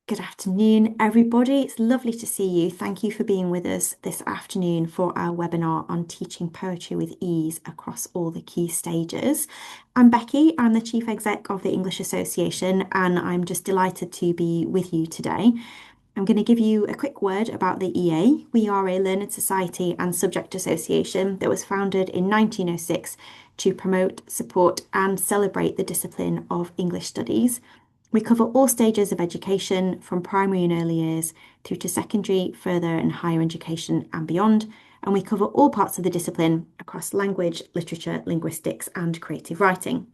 Good afternoon, everybody. It's lovely to see you. Thank you for being with us this afternoon for our webinar on teaching poetry with ease across all the key stages. I'm Becky, I'm the Chief Exec of the English Association, and I'm just delighted to be with you today. I'm going to give you a quick word about the EA. We are a learned society and subject association that was founded in 1906 to promote, support, and celebrate the discipline of English studies. We cover all stages of education from primary and early years through to secondary, further and higher education and beyond. And we cover all parts of the discipline across language, literature, linguistics, and creative writing.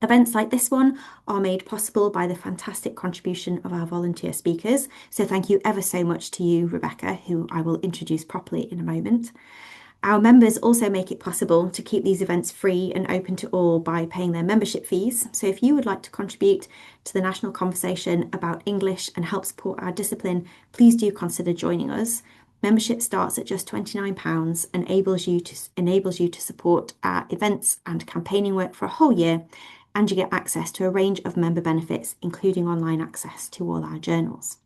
Events like this one are made possible by the fantastic contribution of our volunteer speakers. So thank you ever so much to you, Rebecca, who I will introduce properly in a moment. Our members also make it possible to keep these events free and open to all by paying their membership fees. So if you would like to contribute to the national conversation about English and help support our discipline, please do consider joining us. Membership starts at just £29 and enables you to support our events and campaigning work for a whole year, and you get access to a range of member benefits, including online access to all our journals.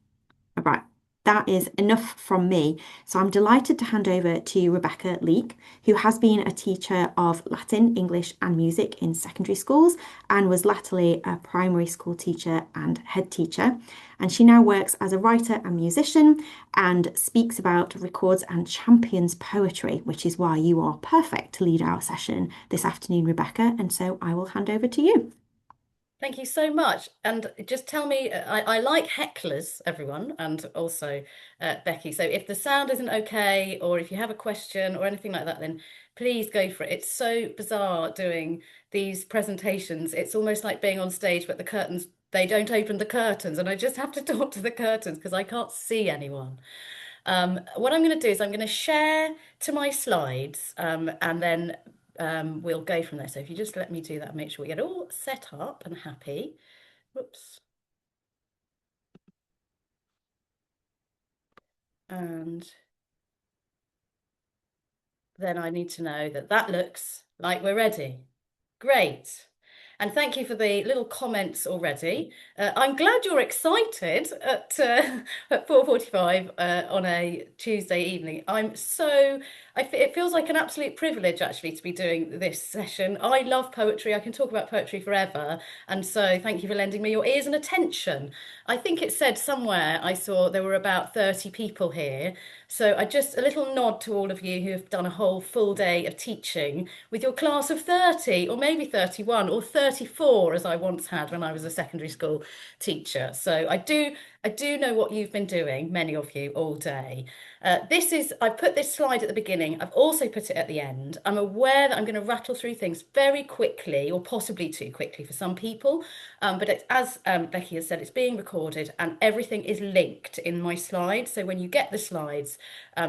All right, that is enough from me. So I'm delighted to hand over to Rebecca Leake, who has been a teacher of Latin, English, and music in secondary schools and was latterly a primary school teacher and head teacher. And she now works as a writer and musician and speaks about, records, and champions poetry, which is why you are perfect to lead our session this afternoon, Rebecca. And so I will hand over to you. Thank you so much. And just tell me, I like hecklers, everyone, and also Becky. So if the sound isn't okay, or if you have a question or anything like that, then please go for it. It's so bizarre doing these presentations. It's almost like being on stage, but the curtains, they don't open the curtains, and I just have to talk to the curtains because I can't see anyone. What I'm going to do is I'm going to share to my slides, and then we'll go from there. So if you just let me do that, make sure we get all set up and happy. Whoops. And then I need to know that that looks like we're ready. Great. And thank you for the little comments already. I'm glad you're excited at 4:45 on a Tuesday evening. It feels like an absolute privilege actually to be doing this session. I love poetry. I can talk about poetry forever. And so thank you for lending me your ears and attention. I think it said somewhere I saw there were about 30 people here. So a little nod to all of you who have done a whole full day of teaching with your class of 30 or maybe 31 or 34 as I once had when I was a secondary school teacher. So I do know what you've been doing, many of you, all day. I put this slide at the beginning. I've also put it at the end. I'm aware that I'm going to rattle through things very quickly, or possibly too quickly for some people. But as Becky has said, it's being recorded and everything is linked in my slides. So when you get the slides,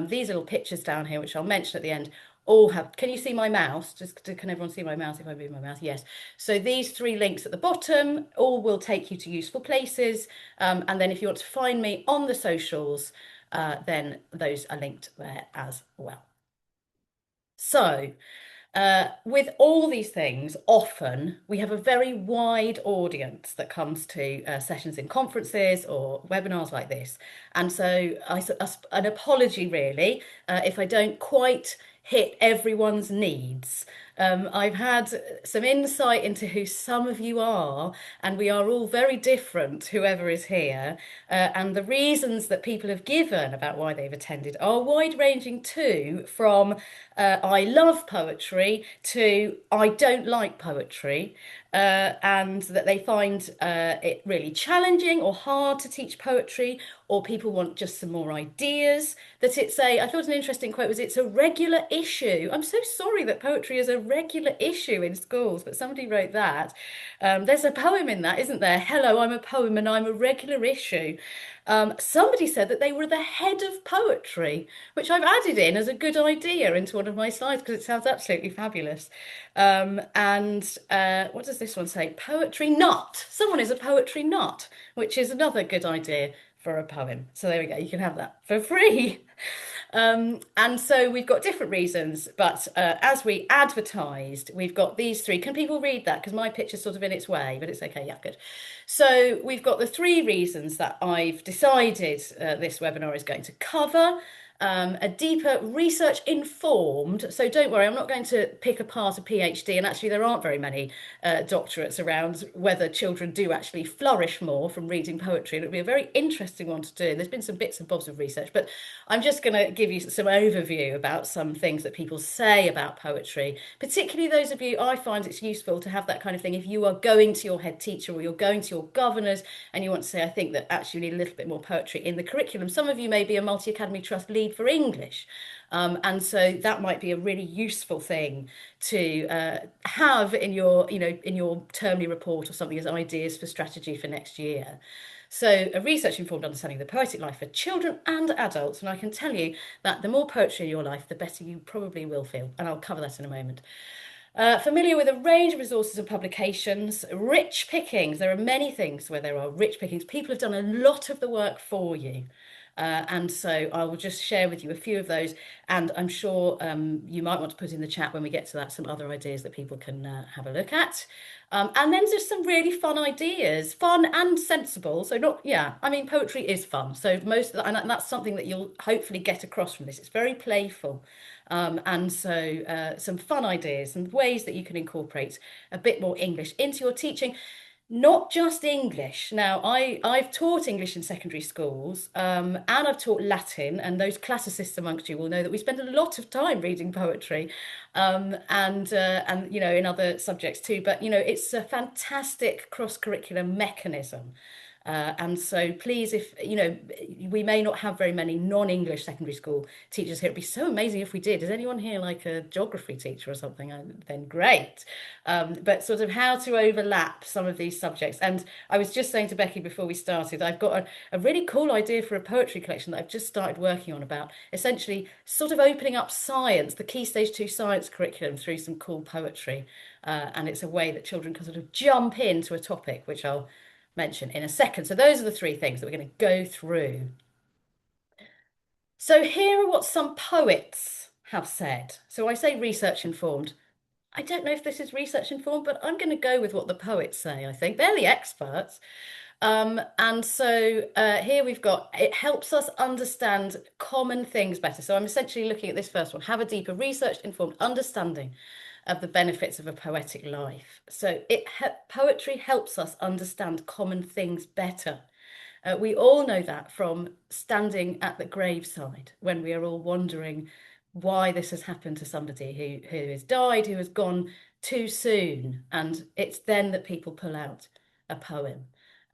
these little pictures down here, which I'll mention at the end, all have. Can you see my mouse? Can everyone see my mouse if I move my mouse? Yes. So these three links at the bottom all will take you to useful places. And then if you want to find me on the socials, then those are linked there as well. So, with all these things, often we have a very wide audience that comes to sessions in conferences or webinars like this. And so, an apology really if I don't quite hit everyone's needs. I've had some insight into who some of you are, and we are all very different, whoever is here. And the reasons that people have given about why they've attended are wide ranging too, from I love poetry to I don't like poetry, and that they find it really challenging or hard to teach poetry, or people want just some more ideas. I thought an interesting quote was, it's a regular issue. I'm so sorry that poetry is a regular issue in schools, but somebody wrote that. There's a poem in that, isn't there? Hello, I'm a poem and I'm a regular issue. Somebody said that they were the head of poetry, which I've added in as a good idea into one of my slides because it sounds absolutely fabulous. What does this one say? Poetry nut. Someone is a poetry nut, which is another good idea for a poem. So there we go. You can have that for free. And so we've got different reasons, but as we advertised, we've got these three. Can people read that? Because my picture's sort of in its way, but it's okay. Yeah, good. So we've got the three reasons that I've decided this webinar is going to cover. A deeper research informed. So don't worry, I'm not going to pick apart a PhD, and actually, there aren't very many doctorates around whether children do actually flourish more from reading poetry. And it'll be a very interesting one to do. And there's been some bits and bobs of research, but I'm just going to give you some overview about some things that people say about poetry, particularly those of you. I find it's useful to have that kind of thing if you are going to your head teacher or you're going to your governors and you want to say, I think that actually we need a little bit more poetry in the curriculum. Some of you may be a multi-academy trust lead for English. And so that might be a really useful thing to have in your, in your termly report or something as ideas for strategy for next year. So, a research informed understanding of the poetic life for children and adults. And I can tell you that the more poetry in your life, the better you probably will feel. And I'll cover that in a moment. Familiar with a range of resources and publications, rich pickings. There are many things where there are rich pickings. People have done a lot of the work for you. And so I will just share with you a few of those. And I'm sure you might want to put in the chat when we get to that some other ideas that people can have a look at. And then just some really fun ideas, fun and sensible. So not, yeah, I mean, poetry is fun. So most of that, and that's something that you'll hopefully get across from this. It's very playful. And so some fun ideas and ways that you can incorporate a bit more English into your teaching, not just English. Now, I've taught English in secondary schools, and I've taught Latin, and those classicists amongst you will know that we spend a lot of time reading poetry, and in other subjects too. But it's a fantastic cross-curricular mechanism. And so please, if we may not have very many non-English secondary school teachers here. It'd be so amazing if we did. Is anyone here like a geography teacher or something? Then great. But sort of how to overlap some of these subjects. And I was just saying to Becky before we started, I've got a really cool idea for a poetry collection that I've just started working on about essentially sort of opening up science, the Key Stage 2 science curriculum through some cool poetry. And it's a way that children can sort of jump into a topic, which I'll mention in a second. So those are the three things that we're going to go through. So here are what some poets have said. So I say research informed. I don't know if this is research informed, but I'm going to go with what the poets say, I think. They're the experts. And so here we've got, it helps us understand common things better. So I'm essentially looking at this first one, have a deeper research informed understanding of the benefits of a poetic life. So poetry helps us understand common things better. We all know that from standing at the graveside when we are all wondering why this has happened to somebody who has died, who has gone too soon. And it's then that people pull out a poem.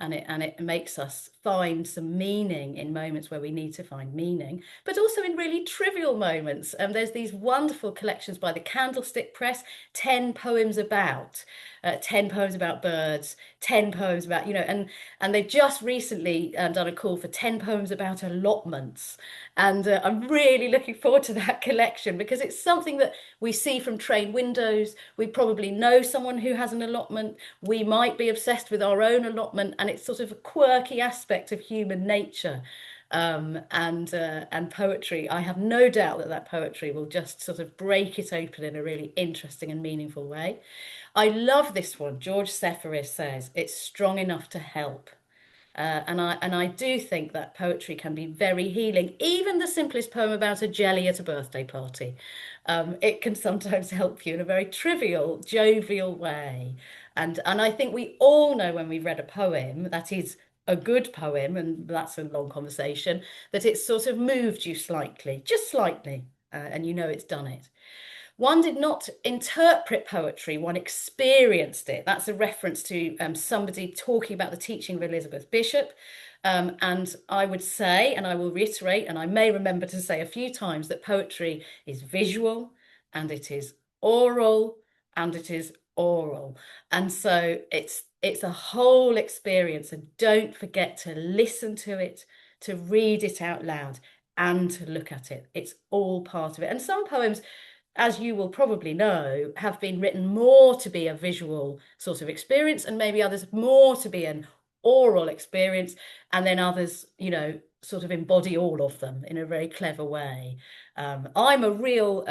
And it makes us find some meaning in moments where we need to find meaning, but also in really trivial moments. There's these wonderful collections by the Candlestick Press, 10 poems about, 10 poems about birds, 10 poems about, and they've just recently done a call for 10 poems about allotments. And I'm really looking forward to that collection because it's something that we see from train windows. We probably know someone who has an allotment. We might be obsessed with our own allotment, and it's sort of a quirky aspect of human nature. And poetry, I have no doubt that poetry will just sort of break it open in a really interesting and meaningful way. I love this one. George Sephiris says it's strong enough to help. And I do think that poetry can be very healing. Even the simplest poem about a jelly at a birthday party, it can sometimes help you in a very trivial, jovial way. And I think we all know when we've read a poem that is a good poem, and that's a long conversation, that it's sort of moved you slightly, just slightly, and you know it's done it. One did not interpret poetry, one experienced it. That's a reference to somebody talking about the teaching of Elizabeth Bishop. And I would say, and I will reiterate, and I may remember to say a few times, that poetry is visual and it is oral and it is oral. And so it's a whole experience. And don't forget to listen to it, to read it out loud, and to look at it. It's all part of it. And some poems, as you will probably know, have been written more to be a visual sort of experience, and maybe others more to be an oral experience, and then others, sort of embody all of them in a very clever way. I'm a real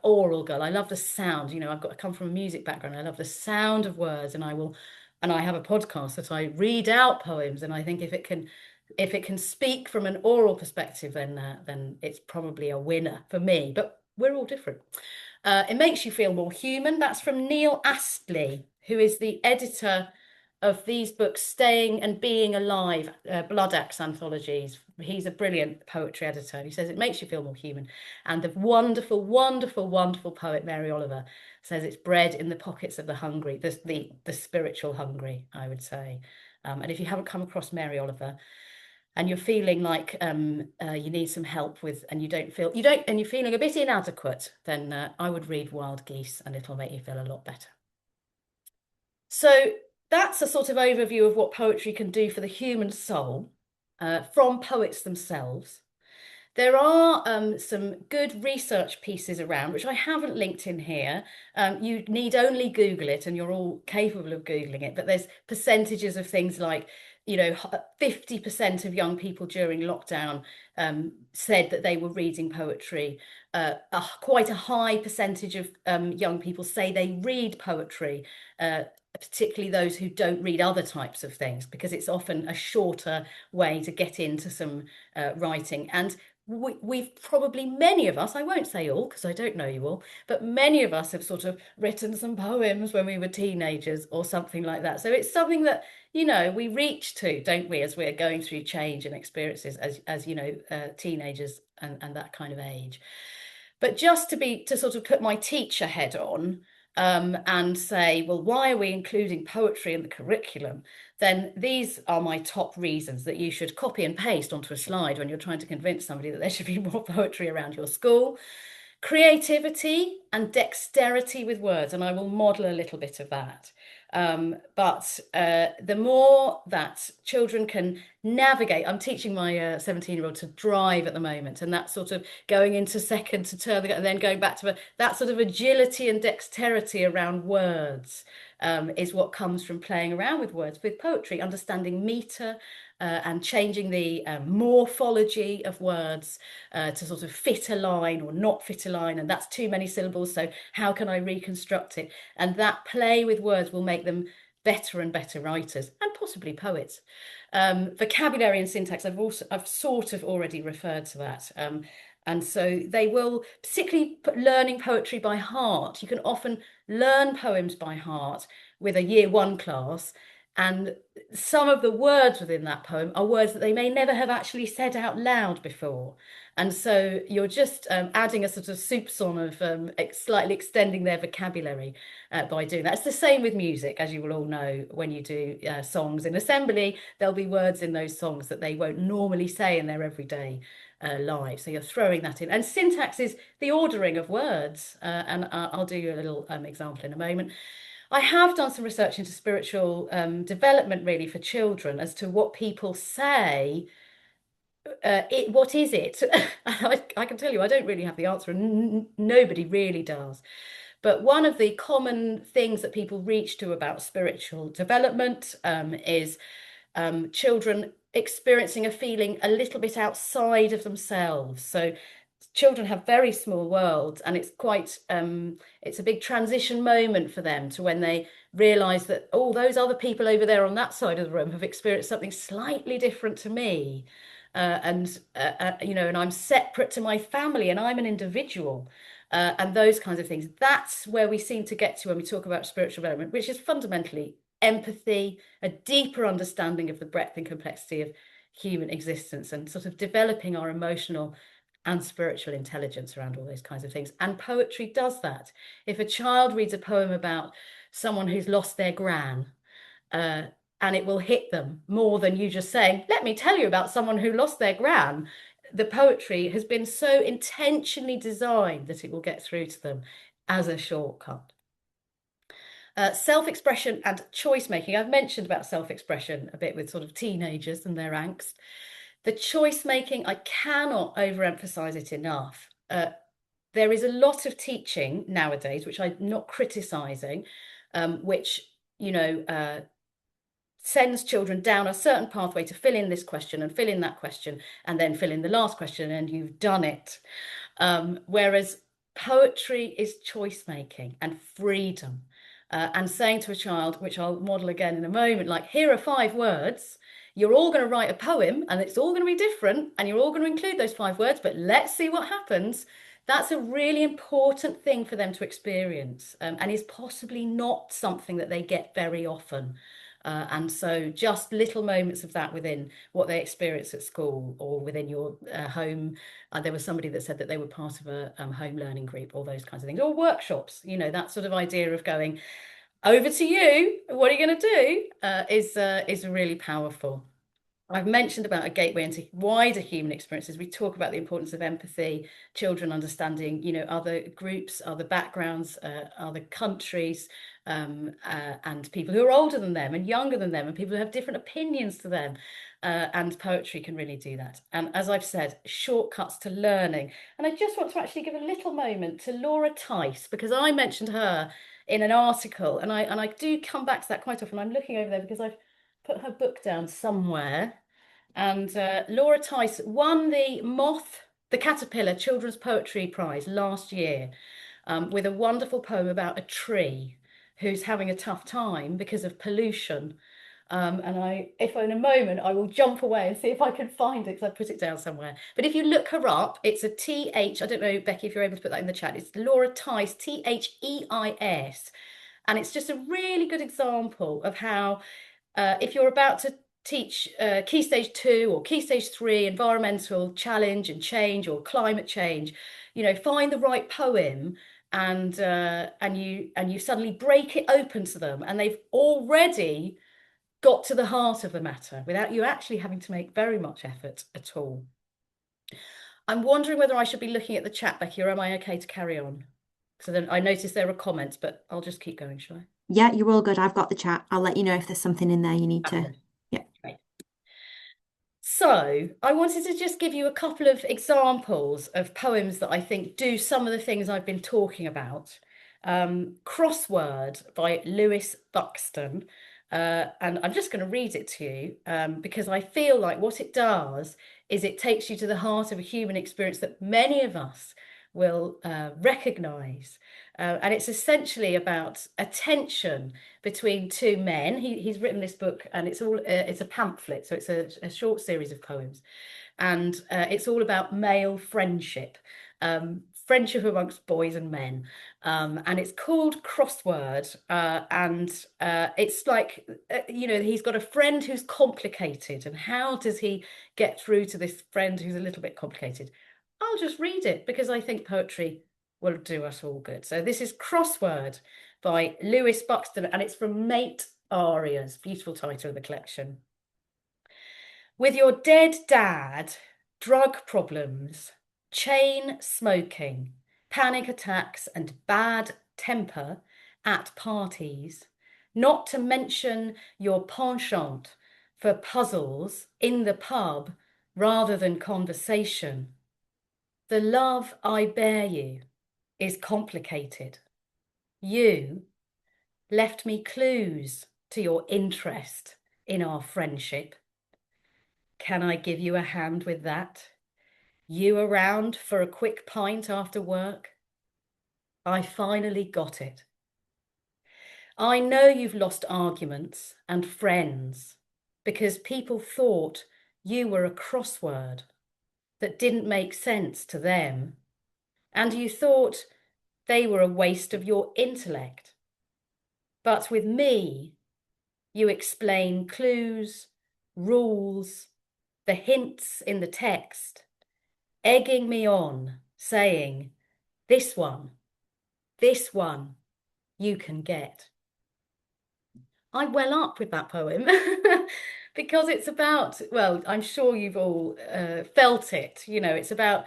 aural girl. I love the sound. I come from a music background. I love the sound of words, and I have a podcast that I read out poems. And I think if it can speak from an oral perspective, then it's probably a winner for me. But we're all different. It makes you feel more human. That's from Neil Astley, who is the editor of these books, Staying and Being Alive, Blood Axe anthologies. He's a brilliant poetry editor. He says it makes you feel more human. And the wonderful, wonderful, wonderful poet Mary Oliver says it's bred in the pockets of the hungry, the spiritual hungry, I would say. And if you haven't come across Mary Oliver, and you're feeling like you need some help with, and and you're feeling a bit inadequate, then I would read Wild Geese, and it'll make you feel a lot better. So that's a sort of overview of what poetry can do for the human soul from poets themselves. There are some good research pieces around, which I haven't linked in here. You need only Google it, and you're all capable of Googling it. But there's percentages of things like, 50% of young people during lockdown said that they were reading poetry. Quite a high percentage of young people say they read poetry, particularly those who don't read other types of things, because it's often a shorter way to get into some writing. And we've probably, many of us, I won't say all because I don't know you all, but many of us have sort of written some poems when we were teenagers or something like that. So it's something that, we reach to, don't we, as we're going through change and experiences as teenagers and that kind of age. But just to sort of put my teacher head on, and say, well, why are we including poetry in the curriculum? Then these are my top reasons that you should copy and paste onto a slide when you're trying to convince somebody that there should be more poetry around your school. Creativity and dexterity with words, and I will model a little bit of that. But the more that children can navigate, I'm teaching my 17-year-old to drive at the moment, and that's sort of going into second to turn, and then going back to that sort of agility and dexterity around words is what comes from playing around with words, with poetry, understanding meter, and changing the morphology of words to sort of fit a line or not fit a line, and that's too many syllables, so how can I reconstruct it? And that play with words will make them better and better writers, and possibly poets. Vocabulary and syntax, I've sort of already referred to that. And so they will, particularly learning poetry by heart. You can often learn poems by heart with a year one class, and some of the words within that poem are words that they may never have actually said out loud before. And so you're just adding a sort of soupçon of slightly extending their vocabulary by doing that. It's the same with music, as you will all know. When you do songs in assembly, there'll be words in those songs that they won't normally say in their everyday life. So you're throwing that in. And syntax is the ordering of words. And I'll do you a little example in a moment. I have done some research into spiritual development, really, for children, as to what people say. What is it? I can tell you, I don't really have the answer, and nobody really does. But one of the common things that people reach to about spiritual development is children experiencing a feeling a little bit outside of themselves. So children have very small worlds, and it's a big transition moment for them to when they realize that, oh, those other people over there on that side of the room have experienced something slightly different to me. And I'm separate to my family, and I'm an individual. And those kinds of things. That's where we seem to get to when we talk about spiritual development, which is fundamentally empathy, a deeper understanding of the breadth and complexity of human existence, and sort of developing our emotional and spiritual intelligence around all those kinds of things. And poetry does that. If a child reads a poem about someone who's lost their gran, uh, and it will hit them more than you just saying, let me tell you about someone who lost their gran. The poetry has been so intentionally designed that it will get through to them as a shortcut. Self-expression and choice making. I've mentioned about self-expression a bit with sort of teenagers and their angst. The choice making, I cannot overemphasize it enough. There is a lot of teaching nowadays, which I'm not criticizing, which, sends children down a certain pathway to fill in this question and fill in that question and then fill in the last question, and you've done it. Whereas poetry is choice making and freedom. And saying to a child, which I'll model again in a moment, like, here are 5 words. You're all going to write a poem and it's all going to be different and you're all going to include those 5 words, but let's see what happens. That's a really important thing for them to experience, and is possibly not something that they get very often. And so just little moments of that within what they experience at school or within your home. There was somebody that said that they were part of a home learning group, all those kinds of things, or workshops, that sort of idea of going, over to you, what are you going to do, is really powerful. I've mentioned about a gateway into wider human experiences. We talk about the importance of empathy, children understanding, other groups, other backgrounds, other countries, and people who are older than them and younger than them, and people who have different opinions to them. And poetry can really do that. And as I've said, shortcuts to learning. And I just want to actually give a little moment to Laura Tice, because I mentioned her in an article, and I do come back to that quite often. I'm looking over there because I've put her book down somewhere. And Laura Tice won the Caterpillar Children's Poetry Prize last year, with a wonderful poem about a tree who's having a tough time because of pollution. If in a moment, I will jump away and see if I can find it because I put it down somewhere. But if you look her up, it's a TH. I don't know, Becky, if you're able to put that in the chat. It's Laura Tice, Theis. And it's just a really good example of how, if you're about to teach Key Stage 2 or Key Stage 3 environmental challenge and change or climate change, find the right poem, and you suddenly break it open to them, and they've already got to the heart of the matter without you actually having to make very much effort at all. I'm wondering whether I should be looking at the chat, Becky, or am I okay to carry on? So then I noticed there are comments, but I'll just keep going, shall I? Yeah, you're all good. I've got the chat. I'll let you know if there's something in there you need to. Fabulous. Yeah. Great. So, I wanted to just give you a couple of examples of poems that I think do some of the things I've been talking about. Crossword by Lewis Buxton. And I'm just going to read it to you, because I feel like what it does is it takes you to the heart of a human experience that many of us will recognize. And it's essentially about a tension between two men. He's written this book, and it's a pamphlet, so it's a short series of poems, and it's all about male friendship, friendship amongst boys and men, and it's called Crossword, and it's like, he's got a friend who's complicated, and how does he get through to this friend who's a little bit complicated? I'll just read it because I think poetry will do us all good. So this is Crossword by Lewis Buxton, and it's from Mate Arias, beautiful title of the collection. With your dead dad, drug problems, chain smoking, panic attacks, and bad temper at parties, not to mention your penchant for puzzles in the pub rather than conversation, the love I bear you is complicated. You left me clues to your interest in our friendship. Can I give you a hand with that? You around for a quick pint after work? I finally got it. I know you've lost arguments and friends because people thought you were a crossword that didn't make sense to them, and you thought they were a waste of your intellect. But with me, you explain clues, rules, the hints in the text, egging me on, saying, this one, you can get. I well up with that poem because it's about, well, I'm sure you've all felt it. It's about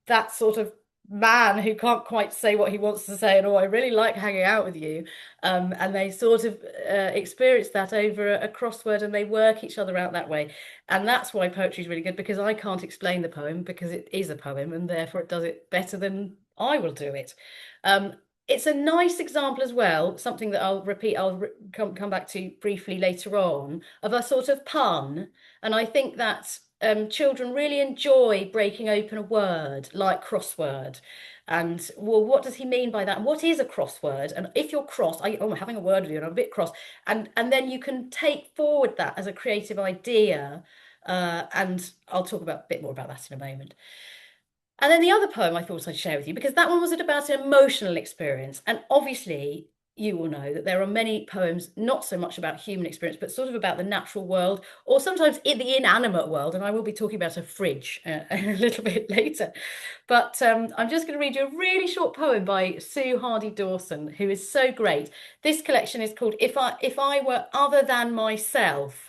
that sort of man who can't quite say what he wants to say, and oh, I really like hanging out with you. And they sort of experience that over a crossword, and they work each other out that way. And that's why poetry is really good, because I can't explain the poem because it is a poem, and therefore it does it better than I will do it. it's a nice example as well, something that I'll repeat, come back to briefly later on, of a sort of pun. And I think that children really enjoy breaking open a word like crossword. And well, what does he mean by that? And what is a crossword? And if you're cross, I'm having a word with you and I'm a bit cross, and then you can take forward that as a creative idea. And I'll talk about a bit more about that in a moment. And then the other poem I thought I'd share with you, because that one was about an emotional experience. And obviously, you will know that there are many poems, not so much about human experience, but sort of about the natural world, or sometimes in the inanimate world. And I will be talking about a fridge a little bit later. But I'm just going to read you a really short poem by Sue Hardy Dawson, who is so great. This collection is called If I Were Other Than Myself.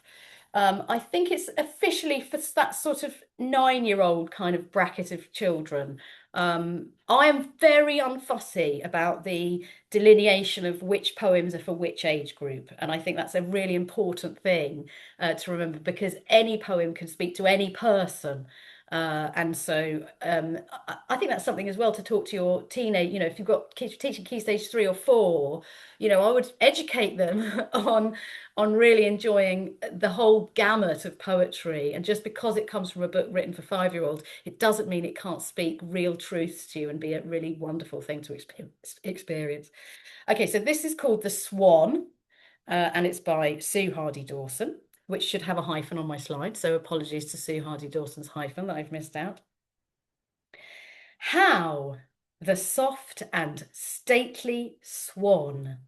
I think it's officially for that sort of 9-year-old kind of bracket of children. I am very unfussy about the delineation of which poems are for which age group. And I think that's a really important thing to remember, because any poem can speak to any person. And so I think that's something as well to talk to your teenage, if you've got kids teaching key stage 3 or 4, I would educate them on really enjoying the whole gamut of poetry. And just because it comes from a book written for 5-year-olds, it doesn't mean it can't speak real truths to you and be a really wonderful thing to experience. Okay, so this is called The Swan, and it's by Sue Hardy Dawson, which should have a hyphen on my slide. So apologies to Sue Hardy Dawson's hyphen that I've missed out. How the soft and stately swan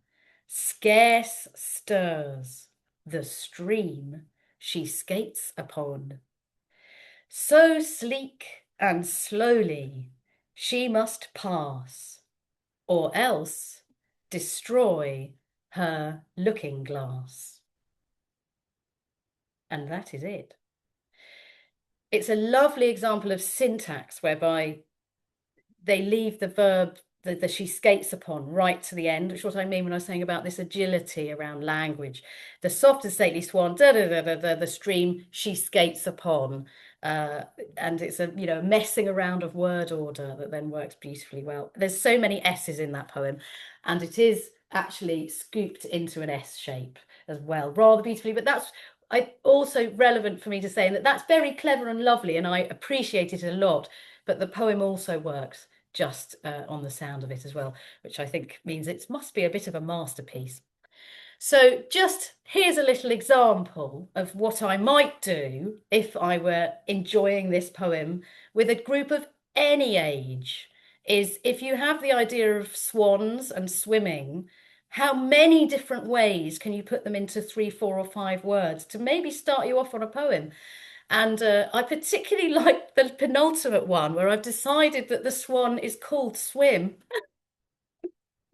scarce stirs the stream she skates upon. So sleek and slowly she must pass, or else destroy her looking glass. And that is it. It's a lovely example of syntax whereby they leave the verb that she skates upon right to the end, which is what I mean when I was saying about this agility around language. The soft and stately swan, da da da da da, the stream she skates upon. And it's a messing around of word order that then works beautifully well. There's so many S's in that poem, and it is actually scooped into an S shape as well, rather beautifully. But that's also relevant for me to say that that's very clever and lovely, and I appreciate it a lot. But the poem also works just on the sound of it as well, which I think means it must be a bit of a masterpiece. So just here's a little example of what I might do if I were enjoying this poem with a group of any age, is if you have the idea of swans and swimming, how many different ways can you put them into 3, 4, or 5 words to maybe start you off on a poem? And I particularly like the penultimate one where I've decided that the swan is called Swim.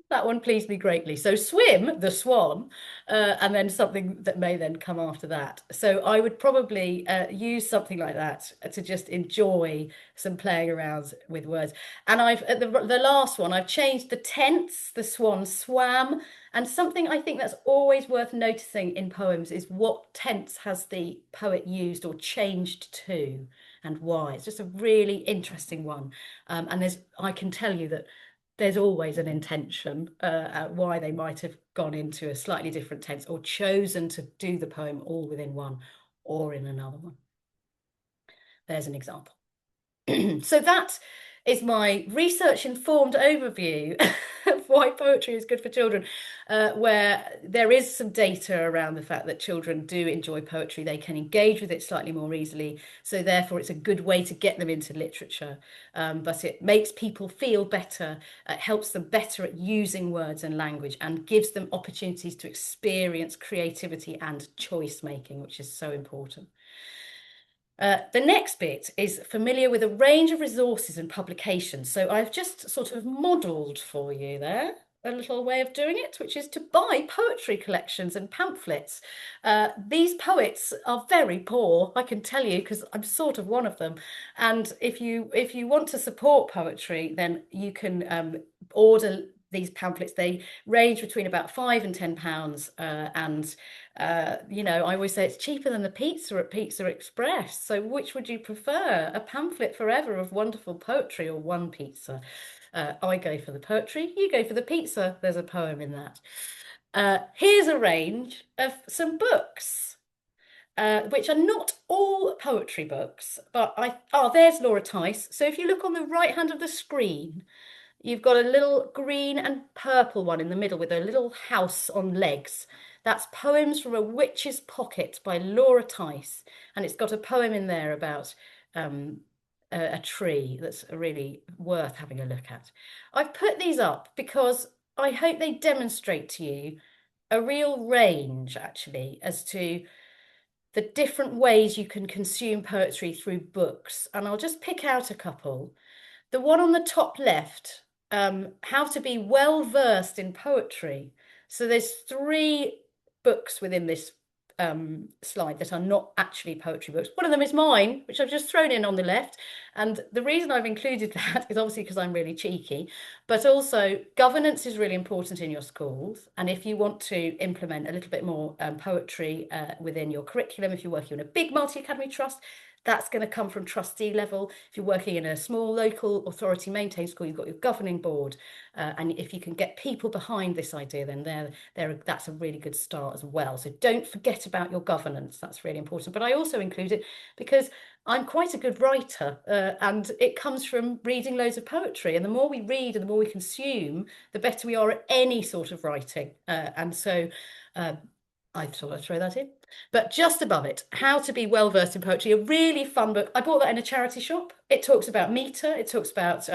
That one pleased me greatly. So swim, the swan, and then something that may then come after that. So I would probably use something like that to just enjoy some playing around with words. And I've at the last one, I've changed the tense, the swan swam, and something I think that's always worth noticing in poems is what tense has the poet used or changed to and why. It's just a really interesting one. And I can tell you that there's always an intention why they might have gone into a slightly different tense or chosen to do the poem all within one or in another one. There's an example. So that is my research informed overview of why poetry is good for children, where there is some data around the fact that children do enjoy poetry. They can engage with it slightly more easily. So therefore, it's a good way to get them into literature. But it makes people feel better, helps them better at using words and language, and gives them opportunities to experience creativity and choice making, which is so important. The next bit is familiar with a range of resources and publications. So I've just sort of modelled for you there a little way of doing it, which is to buy poetry collections and pamphlets. These poets are very poor, I can tell you, because I'm sort of one of them. And if you want to support poetry, then you can order these pamphlets. They range between about £5 and £10, and I always say it's cheaper than the pizza at Pizza Express. So which would you prefer? A pamphlet forever of wonderful poetry or one pizza? I go for the poetry, you go for the pizza. There's a poem in that. Here's a range of some books, which are not all poetry books, but there's Laura Tice. So if you look on the right hand of the screen, you've got a little green and purple one in the middle with a little house on legs. That's Poems from a Witch's Pocket by Laura Tice. And it's got a poem in there about um, a tree that's really worth having a look at. I've put these up because I hope they demonstrate to you a real range, actually, as to the different ways you can consume poetry through books. And I'll just pick out a couple. The one on the top left, how to be well versed in poetry. So there's three books within this slide that are not actually poetry books. One of them is mine, which I've just thrown in on the left. And the reason I've included that is obviously because I'm really cheeky, but also governance is really important in your schools. And if you want to implement a little bit more poetry within your curriculum, if you're working in a big multi-academy trust, that's going to come from trustee level. If you're working in a small local authority maintained school, you've got your governing board. And if you can get people behind this idea, then that's a really good start as well. So don't forget about your governance. That's really important. But I also include it because I'm quite a good writer, and it comes from reading loads of poetry. And the more we read and the more we consume, the better we are at any sort of writing. And so I thought I'd throw that in. But just above it, How to Be Well Versed in Poetry, a really fun book. I bought that in a charity shop. It talks about meter, it talks about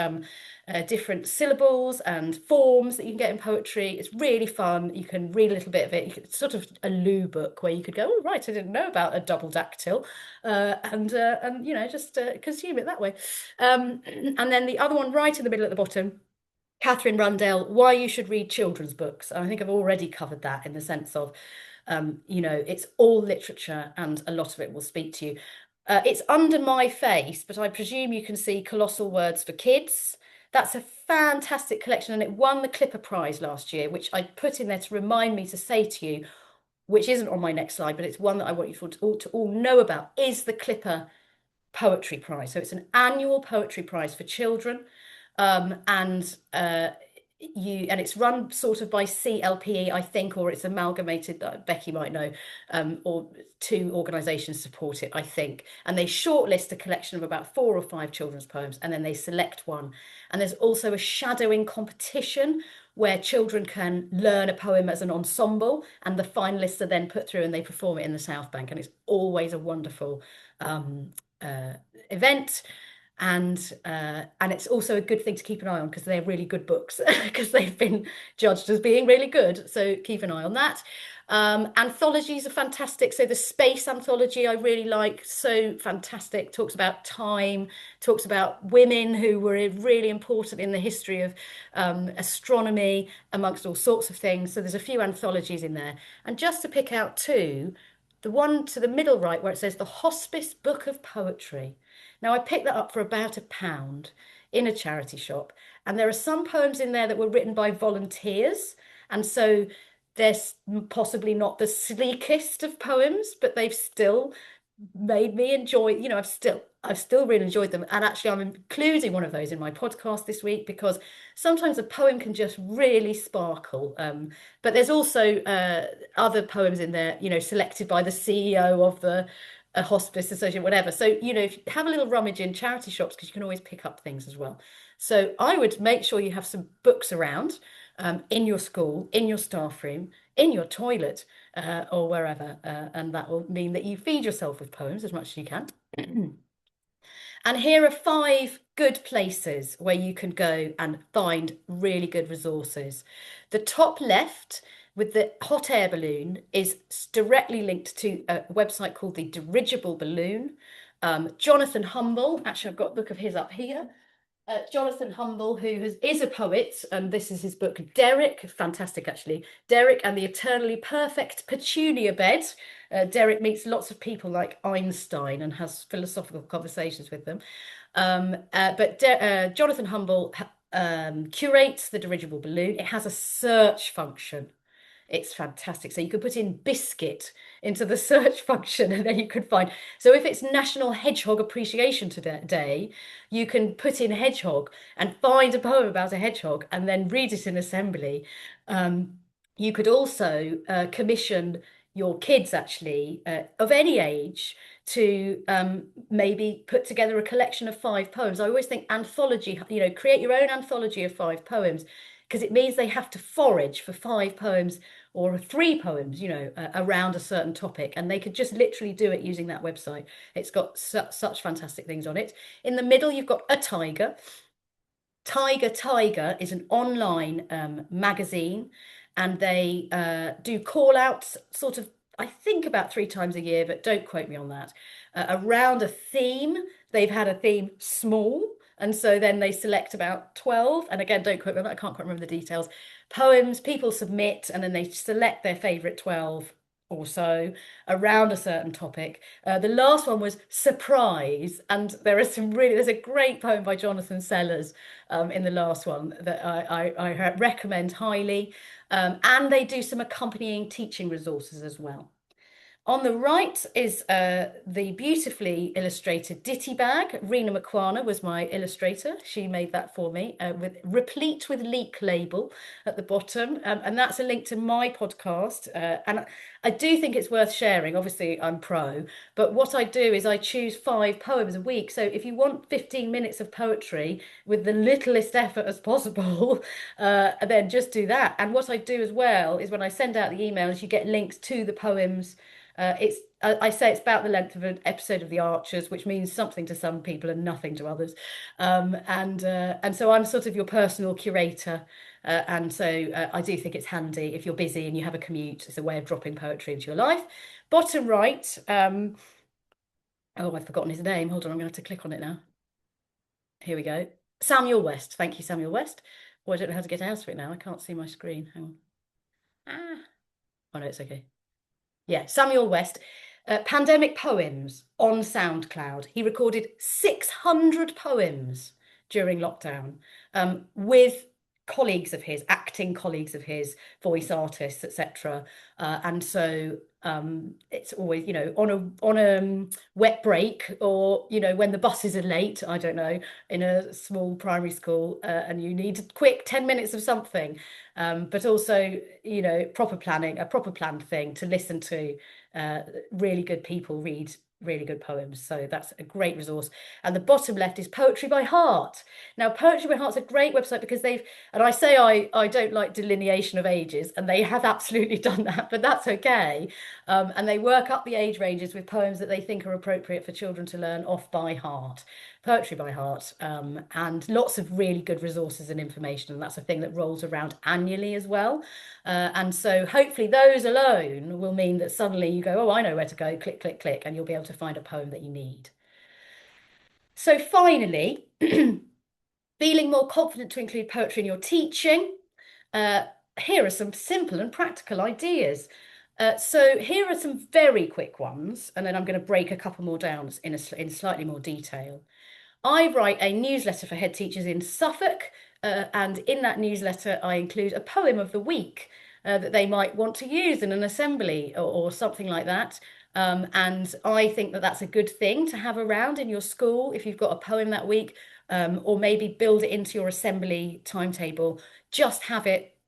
different syllables and forms that you can get in poetry. It's really fun. You can read a little bit of it. It's sort of a loo book where you could go, oh, right, I didn't know about a double dactyl, and just consume it that way. And then the other one right in the middle at the bottom, Catherine Rundell, Why You Should Read Children's Books. And I think I've already covered that in the sense of it's all literature and a lot of it will speak to you. It's under my face, but I presume you can see Colossal Words for Kids. That's a fantastic collection, and it won the Clipper Prize last year, which I put in there to remind me to say to you, which isn't on my next slide, but it's one that I want you to all know about, is the Clipper Poetry Prize. So it's an annual poetry prize for children. And it's run sort of by CLPE, I think, or it's amalgamated. Becky might know, or two organisations support it, I think. And they shortlist a collection of about 4 or 5 children's poems, and then they select one. And there's also a shadowing competition where children can learn a poem as an ensemble, and the finalists are then put through and they perform it in the South Bank. And it's always a wonderful um, event. And it's also a good thing to keep an eye on because they're really good books because they've been judged as being really good. So keep an eye on that. Anthologies are fantastic. So the space anthology I really like, so fantastic. Talks about time, talks about women who were really important in the history of astronomy, amongst all sorts of things. So there's a few anthologies in there. And just to pick out two, the one to the middle right where it says the Hospice Book of Poetry. Now, I picked that up for about £1 in a charity shop, and there are some poems in there that were written by volunteers, and so they're possibly not the sleekest of poems, but they've still made me enjoy, I've still really enjoyed them. And actually, I'm including one of those in my podcast this week because sometimes a poem can just really sparkle. But there's also other poems in there, selected by the CEO of the a hospice association, whatever. So, if you have a little rummage in charity shops, because you can always pick up things as well. So I would make sure you have some books around in your school, in your staff room, in your toilet, or wherever. And that will mean that you feed yourself with poems as much as you can. And here are 5 good places where you can go and find really good resources. The top left with the hot air balloon is directly linked to a website called the Dirigible Balloon. Jonathan Humble, actually, I've got a book of his up here. Jonathan Humble, who is a poet, and this is his book, Derek, fantastic actually, Derek and the Eternally Perfect Petunia Bed. Derek meets lots of people like Einstein and has philosophical conversations with them. But Jonathan Humble curates the Dirigible Balloon. It has a search function It's fantastic. So you could put in biscuit into the search function and then you could find. So if it's National Hedgehog Appreciation Day, you can put in hedgehog and find a poem about a hedgehog and then read it in assembly. Um, you could also commission your kids, actually, of any age, to maybe put together a collection of 5 poems. I always think anthology, create your own anthology of 5 poems, because it means they have to forage for 5 poems or 3 poems, around a certain topic, and they could just literally do it using that website. It's got such fantastic things on it. In the middle, you've got a tiger. Tiger is an online magazine, and they do call outs sort of, I think, about 3 times a year, but don't quote me on that, around a theme. They've had a theme small, and so then they select about 12. And again, don't quote me on that, I can't quite remember the details. Poems, people submit, and then they select their favorite 12 or so around a certain topic. The last one was surprise, and there's a great poem by Jonathan Sellers in the last one that I recommend highly. And they do some accompanying teaching resources as well. On the right is the beautifully illustrated ditty bag. Rena Makwana was my illustrator. She made that for me, with replete with leak label at the bottom. And that's a link to my podcast. And I do think it's worth sharing. Obviously, I'm pro, but what I do is I choose 5 poems a week. So if you want 15 minutes of poetry with the littlest effort as possible, then just do that. And what I do as well is when I send out the emails, you get links to the poems. I say it's about the length of an episode of The Archers, which means something to some people and nothing to others. And so I'm sort of your personal curator. And so I do think it's handy if you're busy and you have a commute. It's a way of dropping poetry into your life. Bottom right. Oh, I've forgotten his name. Hold on, I'm going to have to click on it now. Here we go. Samuel West. Thank you, Samuel West. Oh, I don't know how to get out of it now. I can't see my screen. Hang on. Ah. Oh, no, it's okay. Yeah, Samuel West. Pandemic poems on SoundCloud. He recorded 600 poems during lockdown, with colleagues of his, acting colleagues of his, voice artists, etc. And so it's always, on a wet break, or when the buses are late, I don't know, in a small primary school, and you need quick 10 minutes of something, but also, proper planning, a proper planned thing to listen to really good people read really good poems. So that's a great resource. And the bottom left is Poetry by Heart. Now, Poetry by Heart's a great website because and I say I don't like delineation of ages, and they have absolutely done that, but that's okay. And they work up the age ranges with poems that they think are appropriate for children to learn off by heart. Poetry by Heart, and lots of really good resources and information. And that's a thing that rolls around annually as well. And so hopefully those alone will mean that suddenly you go, oh, I know where to go, click, click, click, and you'll be able to find a poem that you need. So finally, feeling more confident to include poetry in your teaching. Here are some simple and practical ideas. So here are some very quick ones, and then I'm going to break a couple more down in slightly more detail. I write a newsletter for head teachers in Suffolk, and in that newsletter, I include a poem of the week that they might want to use in an assembly, or something like that. And I think that that's a good thing to have around in your school if you've got a poem that week, or maybe build it into your assembly timetable. Just have it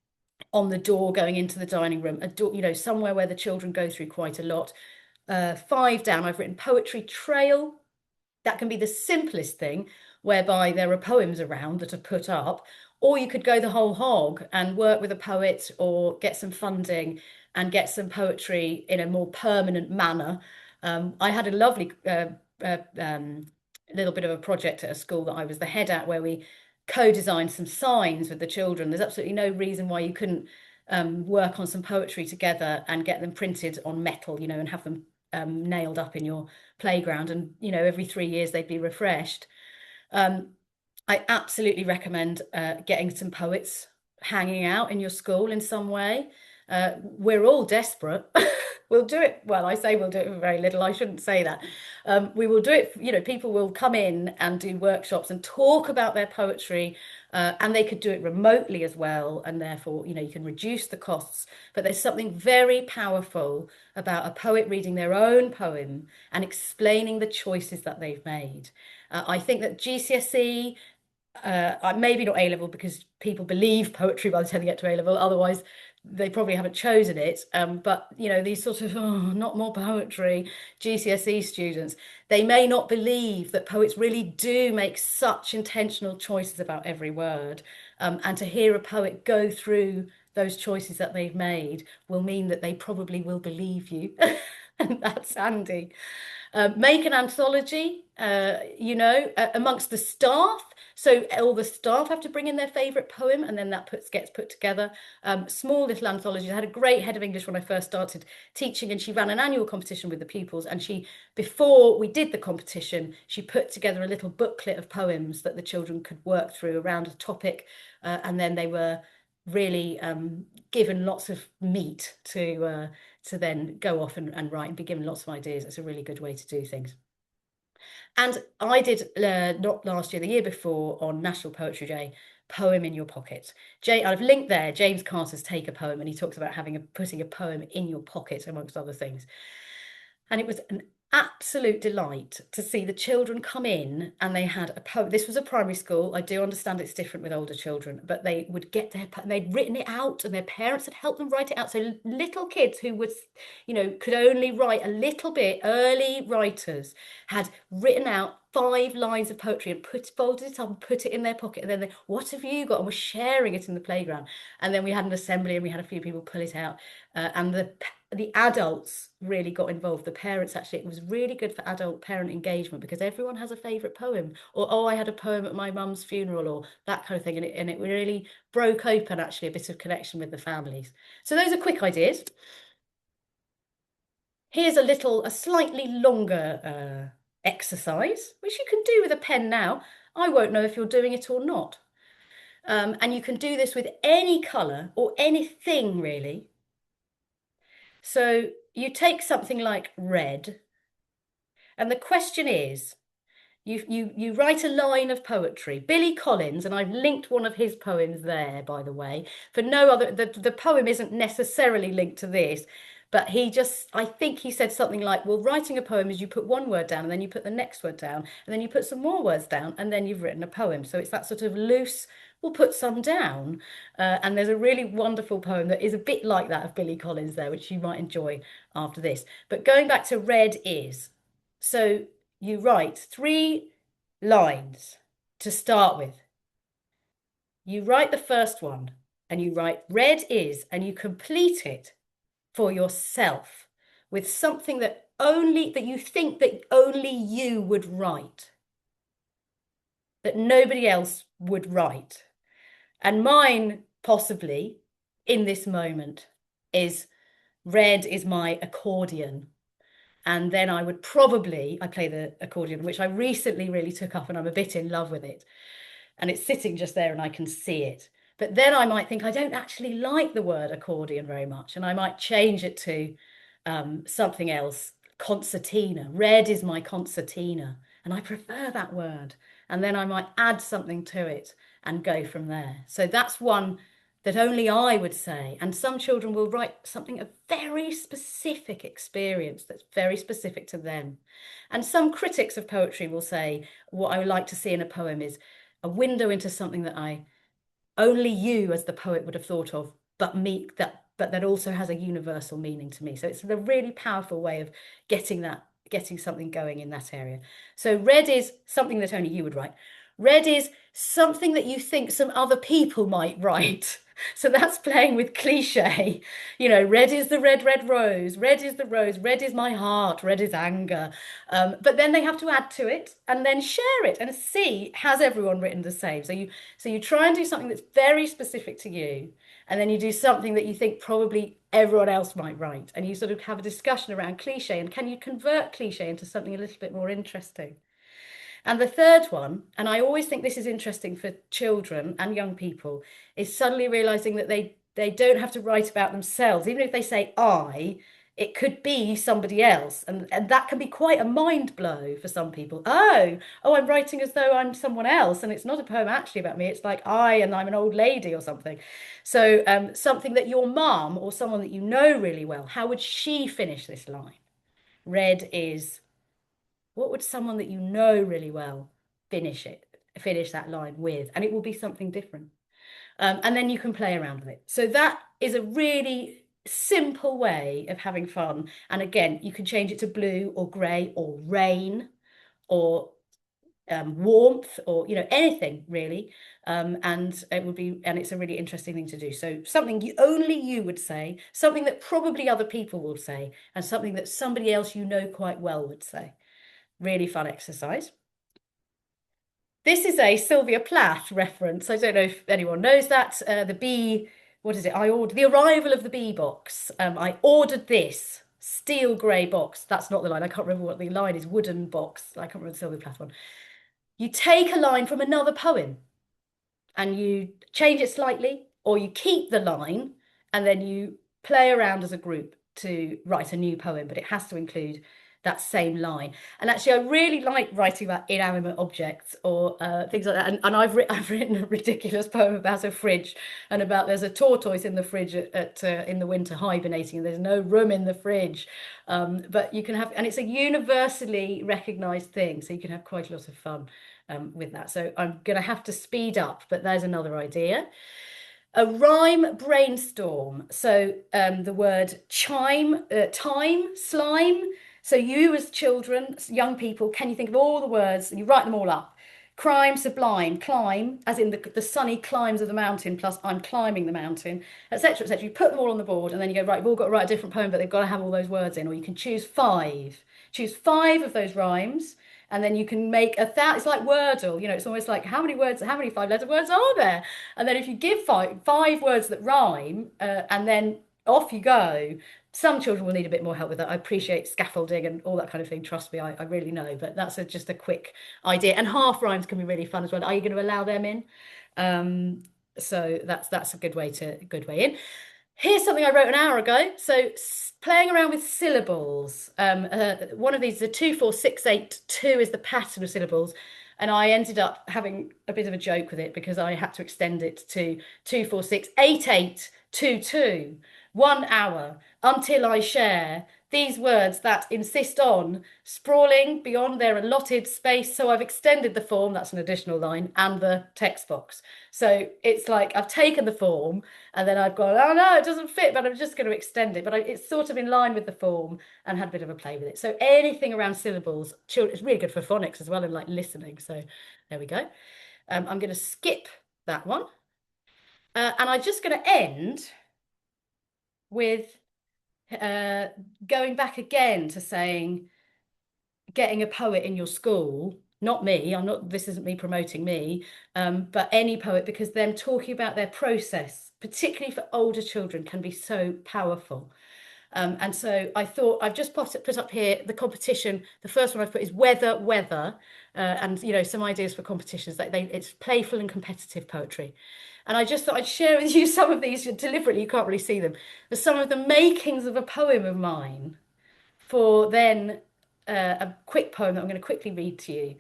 on the door going into the dining room, a door, somewhere where the children go through quite a lot. 5 down, I've written poetry trail. That can be the simplest thing, whereby there are poems around that are put up, or you could go the whole hog and work with a poet or get some funding and get some poetry in a more permanent manner. I had a lovely little bit of a project at a school that I was the head at, where we co-designed some signs with the children. There's absolutely no reason why you couldn't work on some poetry together and get them printed on metal, and have them nailed up in your playground, and every 3 years they'd be refreshed. I absolutely recommend getting some poets hanging out in your school in some way. We're all desperate. We'll do it. Well, I say we'll do it for very little. I shouldn't say that. We will do it. People will come in and do workshops and talk about their poetry, And they could do it remotely as well, and therefore, you can reduce the costs. But there's something very powerful about a poet reading their own poem and explaining the choices that they've made. I think that GCSE, maybe not A level because people believe poetry by the time they get to A level. Otherwise, they probably haven't chosen it. But these sort of not more poetry GCSE students, they may not believe that poets really do make such intentional choices about every word. And to hear a poet go through those choices that they've made will mean that they probably will believe you. And that's handy. Make an anthology, amongst the staff. So all the staff have to bring in their favourite poem, and then that gets put together. Small little anthologies. I had a great head of English when I first started teaching, and she ran an annual competition with the pupils. And before we did the competition, she put together a little booklet of poems that the children could work through around a topic, and then they were really given lots of meat to then go off and write and be given lots of ideas. It's a really good way to do things. And I did, not last year, the year before, on National Poetry Day, poem in your pocket. I've linked there James Carter's Take a Poem, and he talks about putting a poem in your pocket, amongst other things. And it was an absolute delight to see the children come in, and they had a poem. This was a primary school. I do understand it's different with older children, but they would get they'd written it out, and their parents had helped them write it out. So little kids who could only write a little bit, early writers had written out 5 lines of poetry and folded it up and put it in their pocket. And then what have you got? And we're sharing it in the playground. And then we had an assembly, and we had a few people pull it out. And the adults really got involved. The parents, actually, it was really good for adult parent engagement, because everyone has a favourite poem, or I had a poem at my mum's funeral, or that kind of thing. And it really broke open, actually, a bit of connection with the families. So those are quick ideas. Here's a slightly longer exercise, which you can do with a pen now. I won't know if you're doing it or not. And you can do this with any colour or anything, really. So you take something like red, and the question is, you write a line of poetry. Billy Collins, and I've linked one of his poems there, by the way. For no other, the poem isn't necessarily linked to this, but I think he said something like, well, writing a poem is you put one word down, and then you put the next word down, and then you put some more words down, and then you've written a poem. So it's that sort of loose, we'll put some down. And there's a really wonderful poem that is a bit like that of Billy Collins there, which you might enjoy after this. But going back to red is, so you write 3 lines to start with. You write the first one, and you write red is, and you complete it for yourself with something that you think that only you would write, that nobody else would write. And mine, possibly, in this moment, is red is my accordion. And then I play the accordion, which I recently really took up, and I'm a bit in love with it. And it's sitting just there and I can see it. But then I might think I don't actually like the word accordion very much, and I might change it to something else, concertina. Red is my concertina, and I prefer that word. And then I might add something to it and go from there. So that's one that only I would say. And some children will write something, a very specific experience that's very specific to them. And some critics of poetry will say, what I would like to see in a poem is a window into something that only you as the poet would have thought of, but that also has a universal meaning to me. So it's a really powerful way of getting something going in that area. So red is something that only you would write. Red is something that you think some other people might write. So that's playing with cliche. Red is the red, red rose. Red is the rose. Red is my heart. Red is anger. But then they have to add to it and then share it and see, has everyone written the same? So you try and do something that's very specific to you, and then you do something that you think probably everyone else might write, and you sort of have a discussion around cliche, and can you convert cliche into something a little bit more interesting? And the third one, and I always think this is interesting for children and young people, is suddenly realizing that they don't have to write about themselves. Even if they say I, It could be somebody else, and that can be quite a mind blow for some people. Oh, I'm writing as though I'm someone else, and it's not a poem actually about me. It's like and I'm an old lady or something. So, something that your mum or someone that you know really well, how would she finish this line? Red is, what would someone that you know really well finish that line with? And it will be something different. And then you can play around with it. So that is a really simple way of having fun. And again, you can change it to blue or grey or rain or warmth or anything really. And it's a really interesting thing to do. So something only you would say, something that probably other people will say, and something that somebody else you know quite well would say. Really fun exercise. This is a Sylvia Plath reference. I don't know if anyone knows that. The bee, what is it? I ordered the arrival of the bee box. I ordered this steel grey box. That's not the line. I can't remember what the line is. Wooden box. I can't remember the Sylvia Plath one. You take a line from another poem and you change it slightly, or you keep the line and then you play around as a group to write a new poem, but it has to include that same line. And actually, I really like writing about inanimate objects or things like that. And I've written a ridiculous poem about a fridge and about there's a tortoise in the fridge in the winter hibernating, and there's no room in the fridge. But you can have, and it's a universally recognized thing, so you can have quite a lot of fun with that. So I'm going to have to speed up, but there's another idea. A rhyme brainstorm. So the word time, slime. So you as children, young people, can you think of all the words and you write them all up? Crime, sublime, climb, as in the sunny climbs of the mountain, plus I'm climbing the mountain, etc., etc. You put them all on the board and then you go, right, we've all got to write a different poem, but they've got to have all those words in, or you can choose five. Choose five of those rhymes and then you can make it's like Wordle, it's almost like how many words, how many five-letter words are there? And then if you give five words that rhyme, and then off you go. Some children will need a bit more help with that. I appreciate scaffolding and all that kind of thing. Trust me, I really know. But that's just a quick idea. And half rhymes can be really fun as well. Are you going to allow them in? So that's a good way in. Here's something I wrote an hour ago. So playing around with syllables. One of these is a 2 4 6 8 2 is the pattern of syllables. And I ended up having a bit of a joke with it because I had to extend it to 2 4 6 8 8 2 2. 1 hour until I share these words that insist on sprawling beyond their allotted space. So I've extended the form, that's an additional line, and the text box. So it's like I've taken the form and then I've gone, oh no, it doesn't fit, but I'm just going to extend it. But it's sort of in line with the form and had a bit of a play with it. So anything around syllables, it's really good for phonics as well and like listening. So there we go. I'm going to skip that one. And I'm just going to end with going back again to saying getting a poet in your school, not me, this isn't me promoting me, but any poet, because them talking about their process, particularly for older children, can be so powerful. And so I thought I've just put up here the competition. The first one I've put is weather, and some ideas for competitions. It's playful and competitive poetry. And I just thought I'd share with you some of these deliberately. You can't really see them. But some of the makings of a poem of mine for then a quick poem that I'm going to quickly read to you.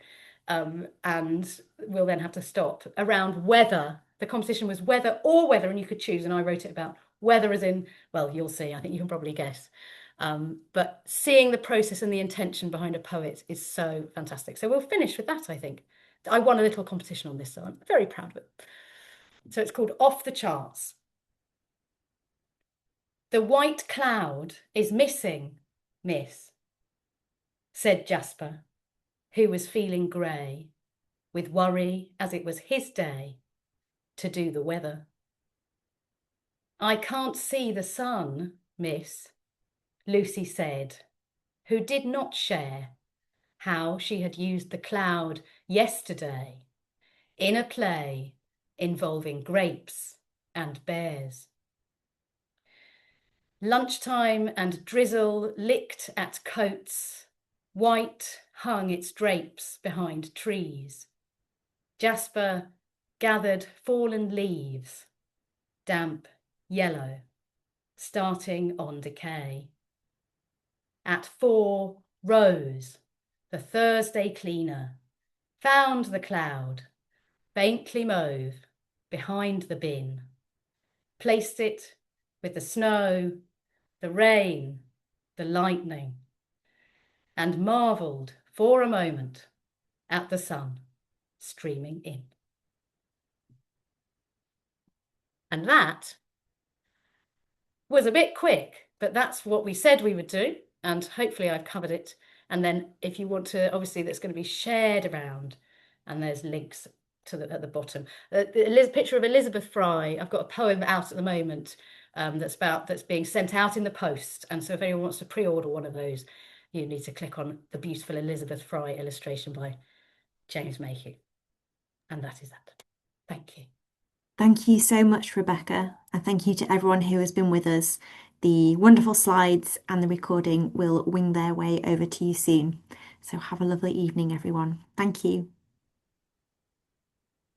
And we'll then have to stop around weather. The competition was weather or weather, and you could choose. And I wrote it about weather as in, well, you'll see. I think you can probably guess. But seeing the process and the intention behind a poet is so fantastic. So we'll finish with that, I think. I won a little competition on this, so I'm very proud of it. So it's called Off the Charts. The white cloud is missing, miss, said Jasper, who was feeling grey, with worry as it was his day to do the weather. I can't see the sun, miss, Lucy said, who did not share how she had used the cloud yesterday in a play involving grapes and bears. Lunchtime and drizzle licked at coats, white hung its drapes behind trees. Jasper gathered fallen leaves, damp yellow, starting on decay. At 4 rose the Thursday cleaner, found the cloud, faintly mauve, behind the bin, placed it with the snow, the rain, the lightning, and marvelled for a moment at the sun streaming in. And that was a bit quick, but that's what we said we would do. And hopefully I've covered it. And then if you want to, obviously that's going to be shared around, and there's links to at the bottom. The picture of Elizabeth Fry. I've got a poem out at the moment that's being sent out in the post. And so if anyone wants to pre-order one of those, you need to click on the beautiful Elizabeth Fry illustration by James Mayhew. And that is that. Thank you. Thank you so much, Rebecca, and thank you to everyone who has been with us. The wonderful slides and the recording will wing their way over to you soon. So have a lovely evening, everyone. Thank you.